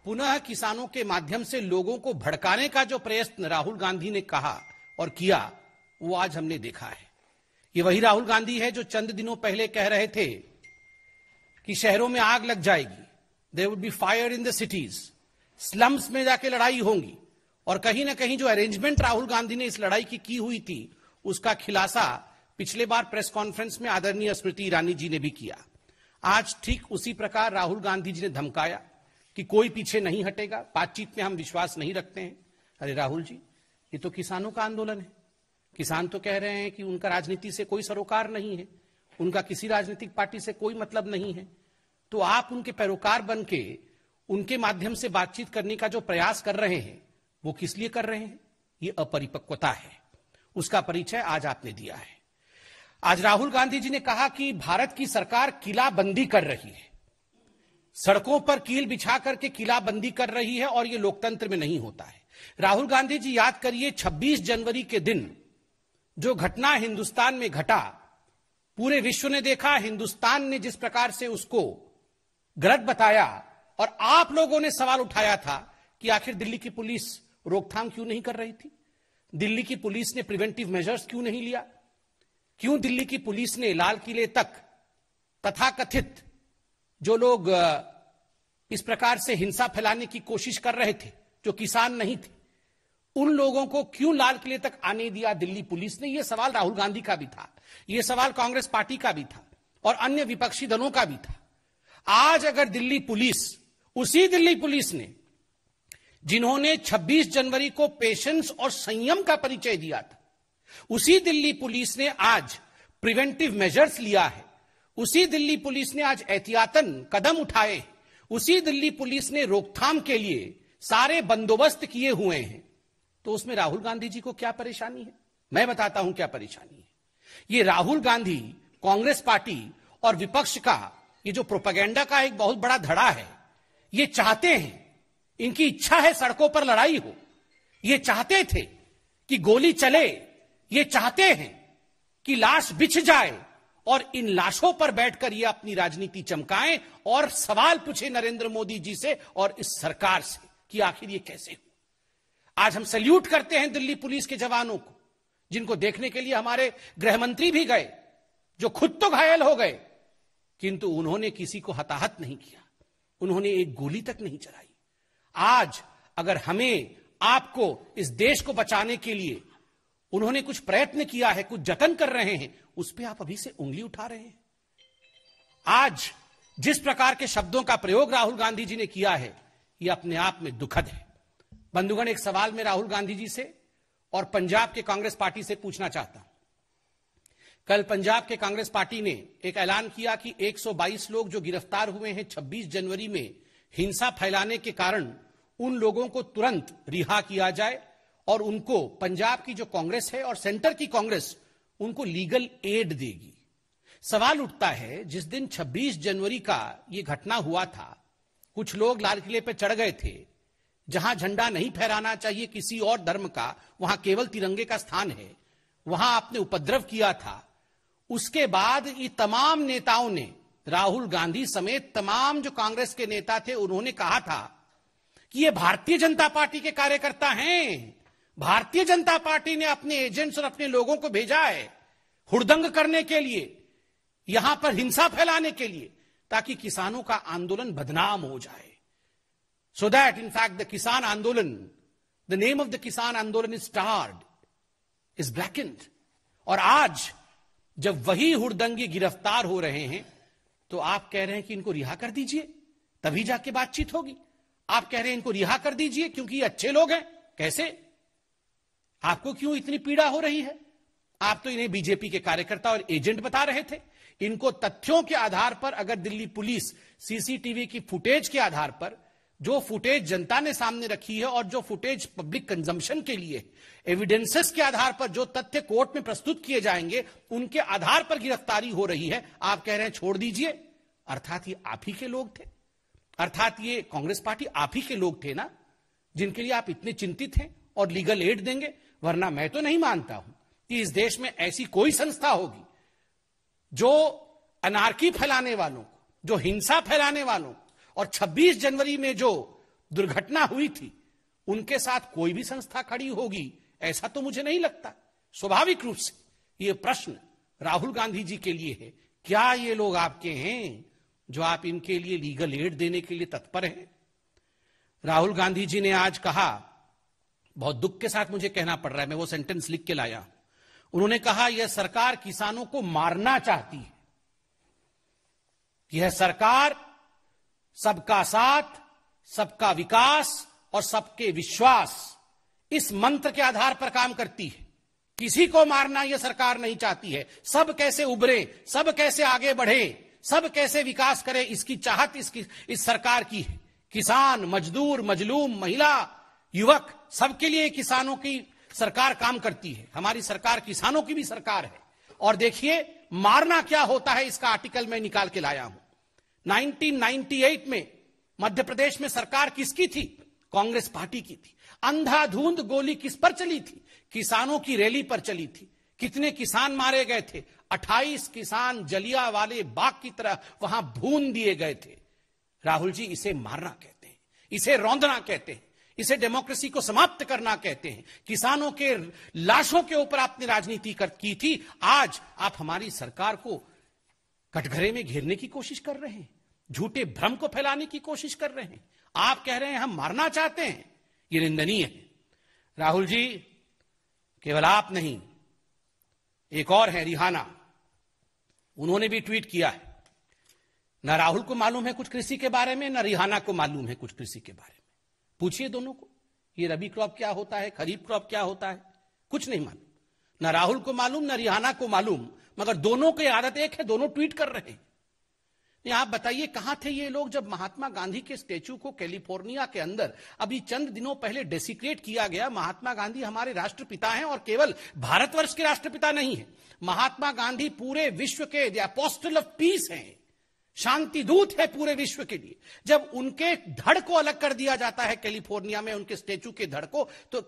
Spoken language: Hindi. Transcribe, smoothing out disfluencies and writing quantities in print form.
पुनः किसानों के माध्यम से लोगों को भड़काने का जो प्रयत्न राहुल गांधी ने कहा और किया, वो आज हमने देखा है। ये वही राहुल गांधी है जो चंद दिनों पहले कह रहे थे कि शहरों में आग लग जाएगी, there would be fire in the cities, slums में जाके लड़ाई होंगी। और कहीं ना कहीं जो अरेंजमेंट राहुल गांधी ने इस लड़ाई की हुई थी, उसका खुलासा पिछले बार प्रेस कॉन्फ्रेंस में आदरणीय स्मृति ईरानी जी ने भी किया। आज ठीक उसी प्रकार राहुल गांधी जी ने धमकाया कि कोई पीछे नहीं हटेगा, बातचीत में हम विश्वास नहीं रखते हैं। अरे राहुल जी, ये तो किसानों का आंदोलन है। किसान तो कह रहे हैं कि उनका राजनीति से कोई सरोकार नहीं है, उनका किसी राजनीतिक पार्टी से कोई मतलब नहीं है। तो आप उनके पैरोकार बन के उनके माध्यम से बातचीत करने का जो प्रयास कर रहे हैं, वो किस लिए कर रहे हैं? ये अपरिपक्वता है, उसका परिचय आज आपने दिया है। आज राहुल गांधी जी ने कहा कि भारत की सरकार किलाबंदी कर रही है, सड़कों पर कील बिछा करके किलाबंदी कर रही है, और ये लोकतंत्र में नहीं होता है। राहुल गांधी जी, याद करिए 26 जनवरी के दिन जो घटना हिंदुस्तान में घटा, पूरे विश्व ने देखा, हिंदुस्तान ने जिस प्रकार से उसको गलत बताया, और आप लोगों ने सवाल उठाया था कि आखिर दिल्ली की पुलिस रोकथाम क्यों नहीं कर रही थी, दिल्ली की पुलिस ने प्रिवेंटिव मेजर्स क्यों नहीं लिया, क्यों दिल्ली की पुलिस ने लाल किले तक तथाकथित जो लोग इस प्रकार से हिंसा फैलाने की कोशिश कर रहे थे, जो किसान नहीं थे, उन लोगों को क्यों लाल किले तक आने दिया दिल्ली पुलिस ने? यह सवाल राहुल गांधी का भी था, यह सवाल कांग्रेस पार्टी का भी था, और अन्य विपक्षी दलों का भी था। आज अगर दिल्ली पुलिस, उसी दिल्ली पुलिस ने जिन्होंने 26 जनवरी को पेशेंस और संयम का परिचय दिया था, उसी दिल्ली पुलिस ने आज प्रिवेंटिव मेजर्स लिया है, उसी दिल्ली पुलिस ने आज एहतियातन कदम उठाए, उसी दिल्ली पुलिस ने रोकथाम के लिए सारे बंदोबस्त किए हुए हैं, तो उसमें राहुल गांधी जी को क्या परेशानी है? मैं बताता हूं क्या परेशानी है। ये राहुल गांधी, कांग्रेस पार्टी और विपक्ष का ये जो प्रोपेगेंडा का एक बहुत बड़ा धड़ा है, ये चाहते हैं, इनकी इच्छा है सड़कों पर लड़ाई हो, ये चाहते थे कि गोली चले, ये चाहते हैं कि लाश बिछ जाए, और इन लाशों पर बैठकर ये अपनी राजनीति चमकाएं और सवाल पूछे नरेंद्र मोदी जी से और इस सरकार से कि आखिर ये कैसे हो। आज हम सैल्यूट करते हैं दिल्ली पुलिस के जवानों को, जिनको देखने के लिए हमारे गृह मंत्री भी गए, जो खुद तो घायल हो गए, किंतु उन्होंने किसी को हताहत नहीं किया, उन्होंने एक गोली तक नहीं चलाई। आज अगर हमें, आपको, इस देश को बचाने के लिए उन्होंने कुछ प्रयत्न किया है, कुछ जतन कर रहे हैं, उस पर आप अभी से उंगली उठा रहे हैं। आज जिस प्रकार के शब्दों का प्रयोग राहुल गांधी जी ने किया है, यह अपने आप में दुखद है। बंधुगण, एक सवाल मैं राहुल गांधी जी से और पंजाब के कांग्रेस पार्टी से पूछना चाहता हूं। कल पंजाब के कांग्रेस पार्टी ने एक ऐलान किया कि 122 लोग जो गिरफ्तार हुए हैं 26 जनवरी में हिंसा फैलाने के कारण, उन लोगों को तुरंत रिहा किया जाए, और उनको पंजाब की जो कांग्रेस है और सेंटर की कांग्रेस उनको लीगल एड देगी। सवाल उठता है, जिस दिन 26 जनवरी का यह घटना हुआ था, कुछ लोग लाल किले पर चढ़ गए थे, जहां झंडा नहीं फहराना चाहिए किसी और धर्म का, वहां केवल तिरंगे का स्थान है, वहां आपने उपद्रव किया था। उसके बाद ये तमाम नेताओं ने, राहुल गांधी समेत तमाम जो कांग्रेस के नेता थे, उन्होंने कहा था कि ये भारतीय जनता पार्टी के कार्यकर्ता हैं, भारतीय जनता पार्टी ने अपने एजेंट्स और अपने लोगों को भेजा है हुड़दंग करने के लिए, यहां पर हिंसा फैलाने के लिए, ताकि किसानों का आंदोलन बदनाम हो जाए। So that in fact the Kisan Andolan, the name of the Kisan Andolan is starred, is blackened. और आज जब वही हुड़दंगी गिरफ्तार हो रहे हैं, तो आप कह रहे हैं कि इनको रिहा कर दीजिए, तभी जाके बातचीत होगी। आप कह रहे हैं इनको रिहा कर दीजिए क्योंकि ये अच्छे लोग हैं। कैसे? आपको क्यों इतनी पीड़ा हो रही है? आप तो इन्हें बीजेपी के कार्यकर्ता और एजेंट बता रहे थे। इनको तथ्यों के आधार पर, अगर दिल्ली पुलिस सीसीटीवी की फुटेज के आधार पर, जो फुटेज जनता ने सामने रखी है और जो फुटेज पब्लिक कंजम्पशन के लिए, एविडेंसेस के आधार पर जो तथ्य कोर्ट में प्रस्तुत किए जाएंगे, उनके आधार पर गिरफ्तारी हो रही है। आप कह रहे हैं छोड़ दीजिए। अर्थात ये आप ही के लोग थे, अर्थात ये कांग्रेस पार्टी आप ही के लोग थे ना, जिनके लिए आप इतने चिंतित हैं और लीगल एड देंगे। वरना मैं तो नहीं मानता हूं कि इस देश में ऐसी कोई संस्था होगी जो अनार्की फैलाने वालों को, जो हिंसा फैलाने वालों को, और 26 जनवरी में जो दुर्घटना हुई थी उनके साथ कोई भी संस्था खड़ी होगी, ऐसा तो मुझे नहीं लगता। स्वाभाविक रूप से यह प्रश्न राहुल गांधी जी के लिए है, क्या ये लोग आपके हैं जो आप इनके लिए लीगल एड देने के लिए तत्पर हैं? राहुल गांधी जी ने आज कहा, बहुत दुख के साथ मुझे कहना पड़ रहा है, मैं वो सेंटेंस लिख के लाया, उन्होंने कहा यह सरकार किसानों को मारना चाहती है। यह सरकार सबका साथ, सबका विकास और सबके विश्वास, इस मंत्र के आधार पर काम करती है। किसी को मारना यह सरकार नहीं चाहती है। सब कैसे उभरे, सब कैसे आगे बढ़े, सब कैसे विकास करे, इसकी चाहत इस सरकार की है। किसान, मजदूर, मजलूम, महिला, युवक, सबके लिए किसानों की सरकार काम करती है। हमारी सरकार किसानों की भी सरकार है। और देखिए मारना क्या होता है, इसका आर्टिकल मैं निकाल के लाया हूं। 1998 में मध्य प्रदेश में सरकार किसकी थी? कांग्रेस पार्टी की थी। अंधाधुंध गोली किस पर चली थी? किसानों की रैली पर चली थी। कितने किसान मारे गए थे? 28 किसान जलियांवाले बाग की तरह वहां भून दिए गए थे। राहुल जी, इसे मारना कहते हैं, इसे रौंदना कहते हैं, इसे डेमोक्रेसी को समाप्त करना कहते हैं। किसानों के लाशों के ऊपर आपने राजनीति की थी, आज आप हमारी सरकार को कटघरे में घेरने की कोशिश कर रहे हैं, झूठे भ्रम को फैलाने की कोशिश कर रहे हैं। आप कह रहे हैं हम मारना चाहते हैं, यह निंदनीय है। राहुल जी, केवल आप नहीं, एक और है रिहाना, उन्होंने भी ट्वीट किया है। न राहुल को मालूम है कुछ कृषि के बारे में, न रिहाना को मालूम है कुछ कृषि के बारे में। पूछिए दोनों को, ये रबी क्रॉप क्या होता है, खरीफ क्रॉप क्या होता है, कुछ नहीं मालूम। न राहुल को मालूम, न रिहाना को मालूम, मगर दोनों की आदत एक है, दोनों ट्वीट कर रहे हैं। आप बताइए कहां थे ये लोग जब महात्मा गांधी के स्टैच्यू को कैलिफोर्निया के अंदर अभी चंद दिनों पहले डेसिक्रेट किया गया। महात्मा गांधी हमारे राष्ट्रपिता हैं और केवल भारतवर्ष के राष्ट्रपिता नहीं है, महात्मा गांधी पूरे विश्व के द अपोस्टल ऑफ पीस हैं, शांति दूत है पूरे विश्व के लिए। जब उनके धड़ को अलग कर दिया जाता है कैलिफोर्निया में, उनके स्टैच्यू के धड़ को, तो